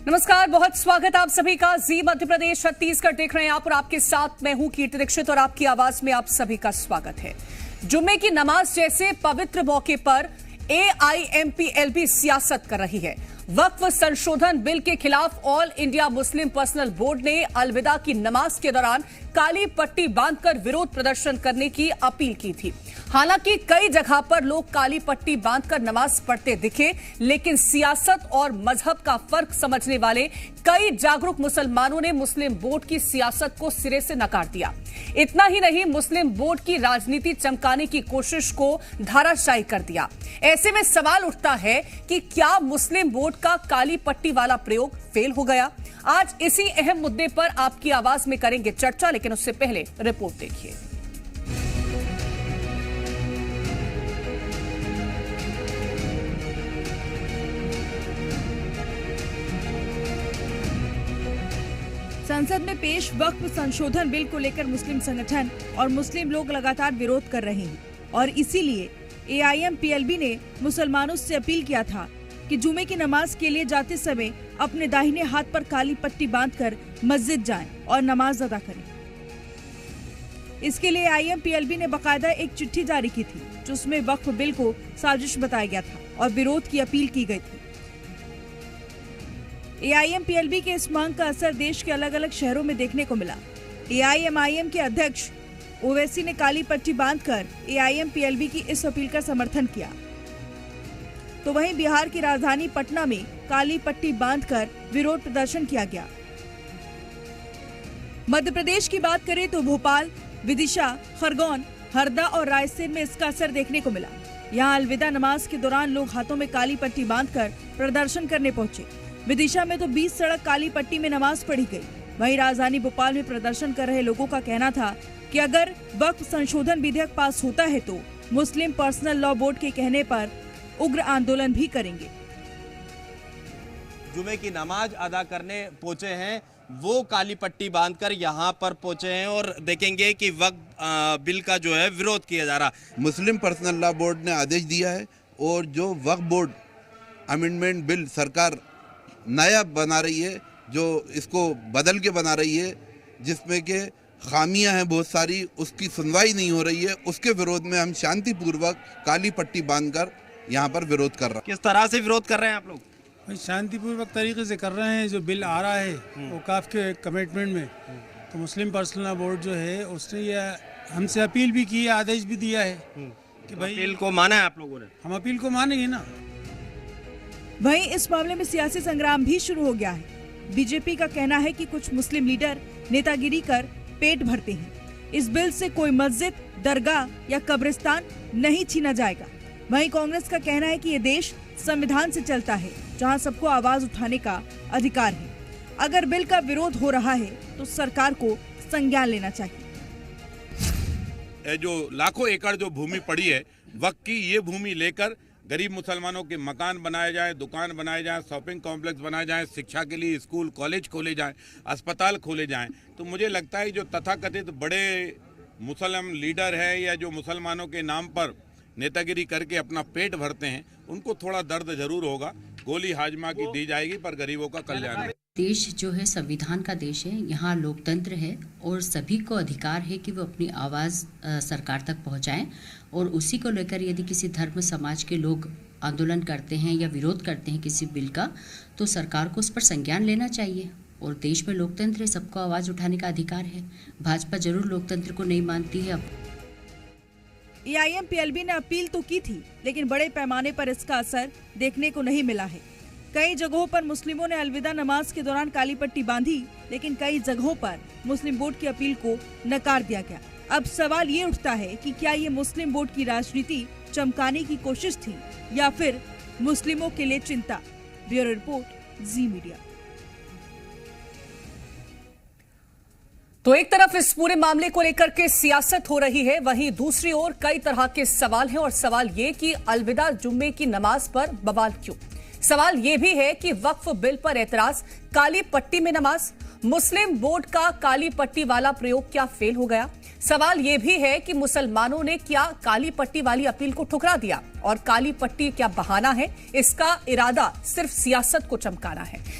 नमस्कार, बहुत स्वागत आप सभी का। जी मध्य प्रदेश छत्तीसगढ़ देख रहे हैं आप और आपके साथ मैं हूं कीर्ति दीक्षित और आपकी आवाज में आप सभी का स्वागत है। जुम्मे की नमाज जैसे पवित्र मौके पर AIMPLB सियासत कर रही है। वक्फ संशोधन बिल के खिलाफ all India Muslim personal board ने अलविदा की नमाज के दौरान काली पट्टी बांधकर विरोध प्रदर्शन करने की अपील की थी। हालांकि कई जगह पर लोग काली पट्टी बांधकर नमाज पढ़ते दिखे, लेकिन सियासत और मजहब का फर्क समझने वाले कई जागरूक मुसलमानों ने मुस्लिम बोर्ड की सियासत को सिरे से नकार दिया। इतना ही नहीं, मुस्लिम बोर्ड की राजनीति चमकाने की कोशिश को धाराशायी कर दिया। ऐसे में सवाल उठता है कि क्या मुस्लिम बोर्ड का काली पट्टी वाला प्रयोग फेल हो गया? आज इसी अहम मुद्दे पर आपकी आवाज में करेंगे चर्चा, लेकिन उससे पहले रिपोर्ट देखिए। संसद में पेश वक्फ संशोधन बिल को लेकर मुस्लिम संगठन और मुस्लिम लोग लगातार विरोध कर रहे हैं और इसीलिए AIMPLB ने मुसलमानों से अपील किया था कि जुमे की नमाज के लिए जाते समय अपने दाहिने हाथ पर काली पट्टी बांधकर मस्जिद जाएं और नमाज अदा करें। इसके लिए AIMPLB ने बाकायदा एक चिट्ठी जारी की थी, जिसमें वक्फ बिल को साजिश बताया गया था और विरोध की अपील की गई थी। AIMPLB के इस मांग का असर देश के अलग अलग शहरों में देखने को मिला। AIMIM के अध्यक्ष ओवैसी ने काली पट्टी बांधकर AIMPLB की इस अपील का समर्थन किया। तो वहीं बिहार की राजधानी पटना में काली पट्टी बांधकर विरोध प्रदर्शन किया गया। मध्य प्रदेश की बात करें तो भोपाल, विदिशा, खरगोन, हरदा और रायसेन में इसका असर देखने को मिला। यहाँ अलविदा नमाज के दौरान लोग हाथों में काली पट्टी बांधकर प्रदर्शन करने पहुंचे। विदिशा में तो 20 सड़क काली पट्टी में नमाज पढ़ी गई। वहीं राजधानी भोपाल में प्रदर्शन कर रहे लोगों का कहना था कि अगर वक्फ संशोधन विधेयक पास होता है तो मुस्लिम पर्सनल लॉ बोर्ड के कहने पर उग्र आंदोलन भी करेंगे। जुमे की नमाज अदा करने पहुंचे हैं, वो काली पट्टी बांधकर यहाँ पर पहुंचे हैं और देखेंगे कि वक्फ बिल का जो है विरोध किया जा रहा। मुस्लिम पर्सनल लॉ बोर्ड ने आदेश दिया है और जो वक्फ बोर्ड अमेंडमेंट बिल सरकार नया बना रही है, जो इसको बदल के बना रही है, जिसमें के खामियां हैं बहुत सारी, उसकी सुनवाई नहीं हो रही है। उसके विरोध में हम शांतिपूर्वक काली पट्टी बांधकर यहाँ पर विरोध कर रहे हैं। किस तरह से विरोध कर रहे हैं आप लोग? शांतिपूर्वक तरीके से कर रहे हैं। जो बिल आ रहा है औकाफ के कमिटमेंट में, तो मुस्लिम पर्सनल लॉ बोर्ड जो है उसने ये हमसे अपील भी की है, आदेश भी दिया है कि भाई अपील को माना है आप लोगों ने? हम अपील को मानेंगे ना। वहीं इस मामले में सियासी संग्राम भी शुरू हो गया है। बीजेपी का कहना है कि कुछ मुस्लिम लीडर नेतागिरी कर पेट भरते हैं। इस बिल से कोई मस्जिद, दरगाह या कब्रिस्तान नहीं छीना जाएगा। वहीं कांग्रेस का कहना है कि ये देश संविधान से चलता है, जहां सबको आवाज उठाने का अधिकार है। अगर बिल का विरोध हो रहा है तो सरकार को संज्ञान लेना चाहिए। जो लाखों एकड़ जो भूमि पड़ी है वक्त की, ये भूमि लेकर गरीब मुसलमानों के मकान बनाए जाएं, दुकान बनाए जाएं, शॉपिंग कॉम्प्लेक्स बनाए जाएं, शिक्षा के लिए स्कूल कॉलेज खोले जाएं, अस्पताल खोले जाएं। तो मुझे लगता है जो तथाकथित बड़े मुसलमान लीडर हैं या जो मुसलमानों के नाम पर नेतागिरी करके अपना पेट भरते हैं, उनको थोड़ा दर्द जरूर होगा। गोली हाजमा की दी जाएगी पर गरीबों का कल्याण है। देश जो है संविधान का देश है, यहाँ लोकतंत्र है और सभी को अधिकार है कि वो अपनी आवाज़ सरकार तक पहुँचाएं। और उसी को लेकर यदि किसी धर्म समाज के लोग आंदोलन करते हैं या विरोध करते हैं किसी बिल का, तो सरकार को उस पर संज्ञान लेना चाहिए। और देश में लोकतंत्र है, सबको आवाज़ उठाने का अधिकार है। भाजपा जरूर लोकतंत्र को नहीं मानती है। AIMPLB ने अपील तो की थी, लेकिन बड़े पैमाने पर इसका असर देखने को नहीं मिला है। कई जगहों पर मुस्लिमों ने अलविदा नमाज के दौरान काली पट्टी बांधी, लेकिन कई जगहों पर मुस्लिम बोर्ड की अपील को नकार दिया गया। अब सवाल ये उठता है कि क्या ये मुस्लिम बोर्ड की राजनीति चमकाने की कोशिश थी या फिर मुस्लिमों के लिए चिंता? ब्यूरो रिपोर्ट, जी मीडिया। तो एक तरफ इस पूरे मामले को लेकर के सियासत हो रही है, वहीं दूसरी ओर कई तरह के सवाल हैं। और सवाल ये कि अलविदा जुम्मे की नमाज पर बवाल क्यों? सवाल ये भी है कि वक्फ बिल पर एतराज, काली पट्टी में नमाज, मुस्लिम बोर्ड का काली पट्टी वाला प्रयोग क्या फेल हो गया? सवाल ये भी है कि मुसलमानों ने क्या काली पट्टी वाली अपील को ठुकरा दिया और काली पट्टी क्या बहाना है? इसका इरादा सिर्फ सियासत को चमकाना है।